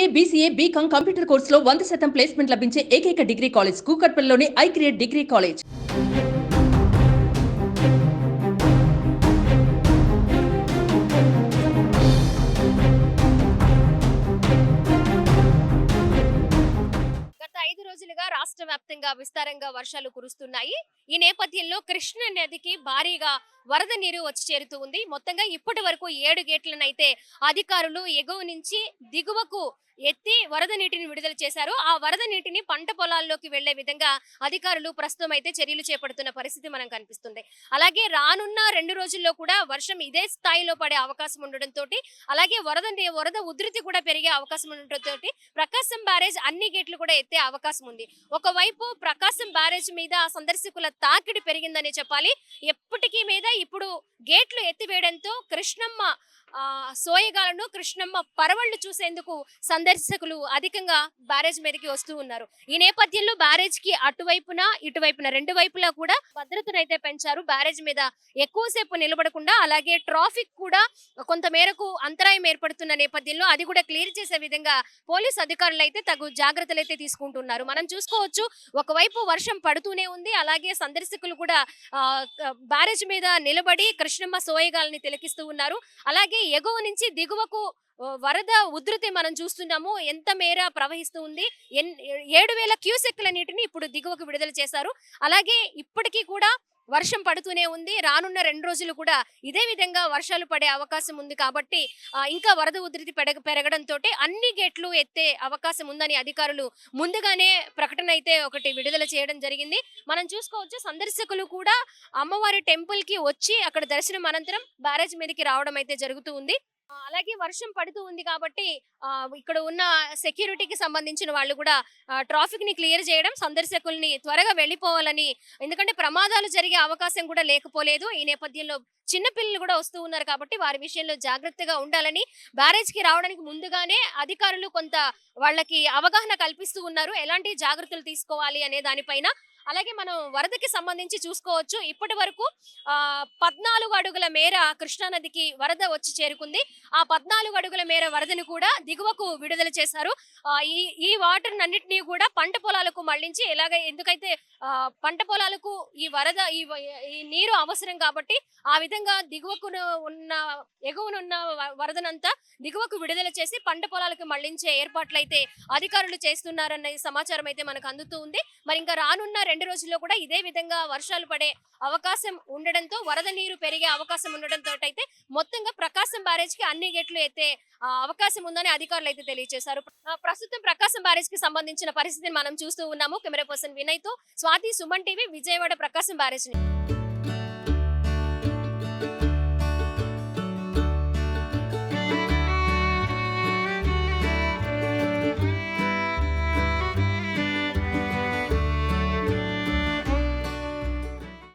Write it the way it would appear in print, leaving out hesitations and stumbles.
MCA, BCA, BCom computer కోర్సులో 100% placement లభించే ఏకైక డిగ్రీ కాలేజ్ కూకట్పల్లిలోని ఐక్రియేట్ డిగ్రీ కాలేజ్. గత 5 రోజులుగా రాష్ట్ర వ్యాప్తంగా విస్తారంగా వర్షాలు కురుస్తున్నాయి. ఈ నేపథ్యంలో కృష్ణ నదికి భారీగా వరద నీరు వచ్చి చేరుతూ ఉంది. మొత్తంగా ఇప్పటి వరకు 7 గేట్లనైతే అధికారులు ఎగువ నుంచి దిగువకు ఎత్తి వరద నీటిని విడుదల చేశారు. ఆ వరద నీటిని పంట పొలాల్లోకి వెళ్లే విధంగా అధికారులు ప్రస్తుతం అయితే చర్యలు చేపడుతున్న పరిస్థితి మనం కనిపిస్తుంది. అలాగే రానున్న 2 రోజుల్లో కూడా వర్షం ఇదే స్థాయిలో పడే అవకాశం ఉండడంతో, అలాగే వరద ఉధృతి కూడా పెరిగే అవకాశం ఉండడంతో ప్రకాశం బ్యారేజ్ అన్ని గేట్లు కూడా ఎత్తే అవకాశం ఉంది. ఒకవైపు ప్రకాశం బ్యారేజ్ మీద సందర్శకుల తాకిడి పెరిగిందని చెప్పాలి. ఎప్పటికీ మీద ఇప్పుడు గేట్లు ఎత్తివేయడంతో కృష్ణమ్మ సోయగాలను, కృష్ణమ్మ పరవళ్లు చూసేందుకు సందర్శకులు అధికంగా బ్యారేజ్ మీదకి వస్తూ ఉన్నారు. ఈ నేపథ్యంలో బ్యారేజ్ కి ఇటువైపున 2 వైపులా కూడా భద్రతను అయితే పెంచారు. బ్యారేజ్ మీద ఎక్కువసేపు నిలబడకుండా, అలాగే ట్రాఫిక్ కూడా కొంత మేరకు అంతరాయం ఏర్పడుతున్న నేపథ్యంలో అది కూడా క్లియర్ చేసే విధంగా పోలీస్ అధికారులు అయితే తగు జాగ్రత్తలు అయితే తీసుకుంటున్నారు. మనం చూసుకోవచ్చు, ఒకవైపు వర్షం పడుతూనే ఉంది, అలాగే సందర్శకులు కూడా బ్యారేజ్ మీద నిలబడి కృష్ణమ్మ సోయగాల్ని తిలకిస్తూ ఉన్నారు. అలాగే ఎగువ నుంచి దిగువకు వరద ఉధృతి మనం చూస్తున్నాము. ఎంత మేర ప్రవహిస్తూ ఉంది. 7,000 క్యూసెక్ల నీటిని ఇప్పుడు దిగువకు విడుదల చేశారు. అలాగే ఇప్పటికీ కూడా వర్షం పడుతూనే ఉంది. రానున్న 2 రోజులు కూడా ఇదే విధంగా వర్షాలు పడే అవకాశం ఉంది. కాబట్టి ఇంకా వరద ఉధృతి పెరగడంతో అన్ని గేట్లు ఎత్తే అవకాశం ఉందని అధికారులు ముందుగానే ప్రకటన అయితే ఒకటి విడుదల చేయడం జరిగింది. మనం చూసుకోవచ్చు, సందర్శకులు కూడా అమ్మవారి టెంపుల్ కి వచ్చి అక్కడ దర్శనం అనంతరం బ్యారేజ్ మీదకి రావడం అయితే జరుగుతూ ఉంది. అలాగే వర్షం పడుతూ ఉంది కాబట్టి ఇక్కడ ఉన్న సెక్యూరిటీకి సంబంధించిన వాళ్ళు కూడా ట్రాఫిక్ ని క్లియర్ చేయడం, సందర్శకుల్ని త్వరగా వెళ్ళిపోవాలని, ఎందుకంటే ప్రమాదాలు జరిగే అవకాశం కూడా లేకపోలేదు. ఈ నేపథ్యంలో చిన్నపిల్లలు కూడా వస్తూ ఉన్నారు కాబట్టి వారి విషయంలో జాగ్రత్తగా ఉండాలని బ్యారేజ్ కి రావడానికి ముందుగానే అధికారులు కొంత వాళ్ళకి అవగాహన కల్పిస్తూ ఉన్నారు, ఎలాంటి జాగ్రత్తలు తీసుకోవాలి అనే దానిపైన. అలాగే మనం వరదకి సంబంధించి చూసుకోవచ్చు, ఇప్పటి వరకు 14 అడుగుల మేర కృష్ణానదికి వరద వచ్చి చేరుకుంది. ఆ 14 అడుగుల మేర వరదను కూడా దిగువకు విడుదల చేశారు. ఈ వాటర్ అన్నిటినీ కూడా పంట పొలాలకు మళ్లించి, ఎందుకైతే పంట పొలాలకు ఈ వరద ఈ నీరు అవసరం కాబట్టి ఆ విధంగా ఎగువనున్న వరదనంతా దిగువకు విడుదల చేసి పంట పొలాలకు మళ్లించే ఏర్పాట్లయితే అధికారులు చేస్తున్నారన్న సమాచారం అయితే మనకు అందుతూ ఉంది. మరి ఇంకా రానున్న 2 రోజుల్లో కూడా ఇదే విధంగా వర్షాలు పడే అవకాశం ఉండడంతో, వరద నీరు పెరిగే అవకాశం ఉండడంతో అయితే మొత్తంగా ప్రకాశం బ్యారేజ్ కి అన్ని గేట్లు ఎత్తే అవకాశం ఉందని అధికారులు అయితే తెలియజేశారు. ప్రస్తుతం ప్రకాశం బ్యారేజ్ కి సంబంధించిన పరిస్థితిని మనం చూస్తూ ఉన్నాము. కెమెరా పర్సన్ వినయ్ తో స్వాతి, సుమన్ టీవీ, విజయవాడ ప్రకాశం బ్యారేజ్.